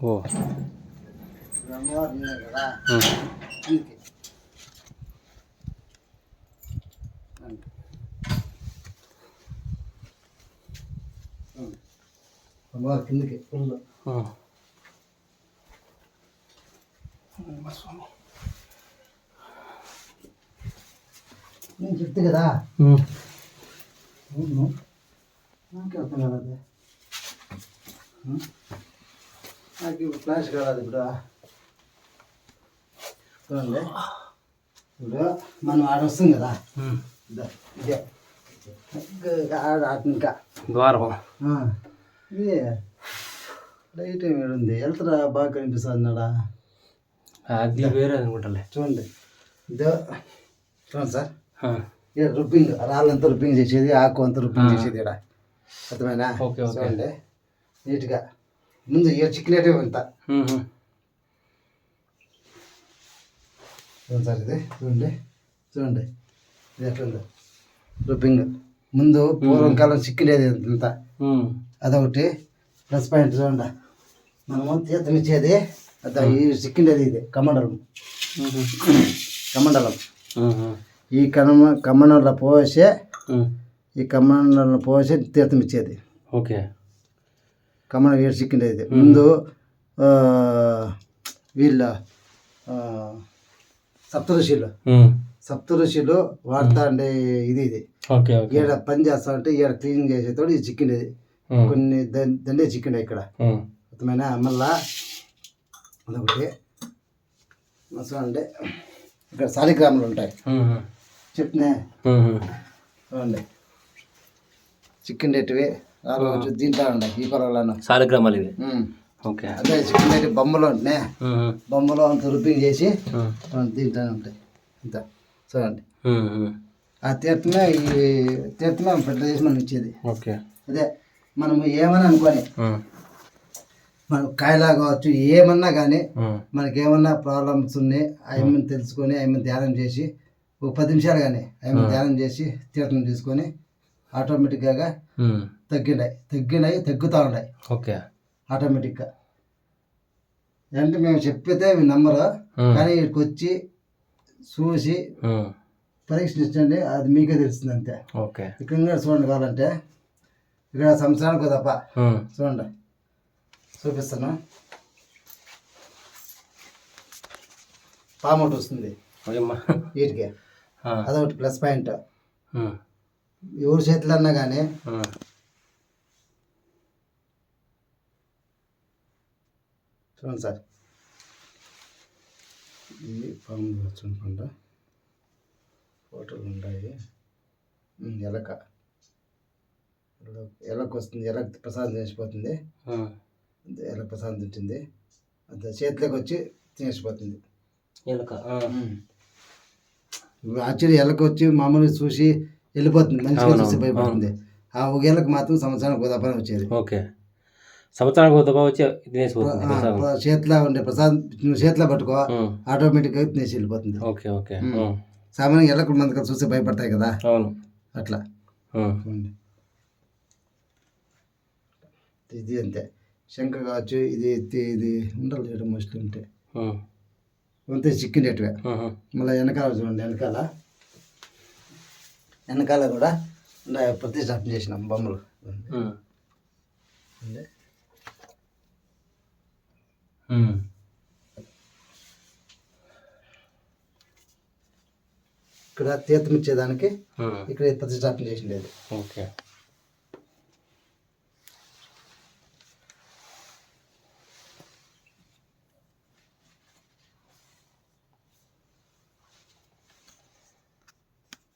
ఓ అమ్మవారు ఉన్నాయి కదా అమ్మవారు కిందకి ఫుల్ నేను చెప్తే కదా నాకే అర్థం కాదు నాకు ఇప్పుడు ఫ్లాష్ కాదు ఇప్పుడు చూడండి ఇప్పుడు మనం ఆడ వస్తుంది కదా ఇదే ఇంకా ద్వారం ఇది లైట్ ఏమి ఉంది వెళ్తారా బాగా కనిపిస్తుంది అన్నాడా అది వేరే అనుకుంటాలే చూడండి ఇదో చూడండి సార్ ఇక్కడ రుబ్బింగ్ రాళ్ళంతా రుబ్బింగ్ చేసేది ఆకు అంతా రుబ్బింగ్ చేసేది ఇక్కడ అర్థమైనా చూడండి నీట్గా ముందు ఇక చిక్కినట్టే అంత చూడండి సార్ ఇది చూడండి చూడండి ఇది ఎట్లుందో రుబ్బింగ్ ముందు పూర్వం కాలం చిక్కినేది అంతా అదొకటి ప్లస్ పాయింట్ చూడండి మనము తీర్థం ఇచ్చేది అది ఈ చిక్కిండేది ఇది కమండలం ఈ కమండలంలో పోసే తీర్థం ఇచ్చేది ఓకే కమండలం ఏడు చిక్కిండేది ముందు వీళ్ళ సప్తఋషులు వాడుతా ఉండే ఇది ఈడ పని చేస్తా ఉంటే ఈడ క్లీనింగ్ చేసేటోడు ఇది చిక్కిండేది కొన్ని దండే చిక్కిండే ఇక్కడ అర్థమైనా మళ్ళా అదొకటి చూడండి ఇక్కడ శాలిగ్రాములు ఉంటాయి చెప్తున్నా చూడండి చిక్కిండేటివి దీంట్లో ఉన్నాయి ఈ పొలంలో శాలిగ్రామాలు ఇవి ఓకే అదే చిక్కిండేటి బొమ్మలు ఉంటున్నాయి బొమ్మలో అంత రుబ్బింగ్ చేసి దీంట్లోనే ఉంటాయి ఇంత చూడండి ఆ తీర్థమే ఈ తీర్థమే పెద్ద చేసి మనం ఇచ్చేది ఓకే అదే మనం ఏమని అనుకోని మనం కాయలా కావచ్చు ఏమన్నా కానీ మనకేమన్నా ప్రాబ్లమ్స్ ఉన్నాయి అవి తెలుసుకొని అవి ధ్యానం చేసి ఒక 10 నిమిషాలు కానీ అవి ధ్యానం చేసి తీర్థం తీసుకొని ఆటోమేటిక్గా తగ్గుతూ ఉన్నాయి ఓకే ఆటోమేటిక్గా అంటే మేము చెప్పితే మీ నమ్మరు కానీ ఇక్కడికి వచ్చి చూసి పరీక్షించండి అది మీకే తెలుస్తుంది అంతే ఓకే ఇక్కడ చూడండి కావాలంటే ఇక్కడ సంవత్సరానికి తప్ప చూడండి చూపిస్తాను పాము ఒకటి వస్తుంది వీటికి అదొకటి ప్లస్ పాయింట్ ఎవరి చేతులు అన్నా కానీ చూడండి సార్ ఇది పాము చూడకుండా ఫోటోలు ఉంటాయి ఎలక వస్తుంది ఎలక ప్రసాదం చేసిపోతుంది ఎలా ప్రసాదం తింటుంది అంత చేతిలోకి వచ్చి తినేసిపోతుంది యాక్చువల్లీ ఎలక వచ్చి మామూలుగా చూసి వెళ్ళిపోతుంది మంచిగా చూసి భయపడుతుంది ఆ ఒక ఎలక మాత్రం సంవత్సరానికి గోదాపని వచ్చేది ఓకే సంవత్సరానికి గోదాప వచ్చి చేతిలో ఉండే ప్రసాదం నువ్వు చేతిలో పట్టుకో ఆటోమేటిక్గా తినేసి వెళ్ళిపోతుంది ఓకే ఓకే సామాన్యంగా ఎలక మంది చూసి భయపడతాయి కదా అవును అట్లా ఇది అంతే శంఖ కావచ్చు ఇది ఇది ఉండాలి చేయడం మోస్ట్లీ ఉంటే అంతే చిక్కినట్టువే మళ్ళీ వెనకాల చూడండి వెనకాల కూడా ప్రతిష్టాపన చేసినాం బొమ్మలు ఇక్కడ తీర్థం ఇచ్చేదానికి ఇక్కడ ప్రతిష్టాపన చేసిండేది ఓకే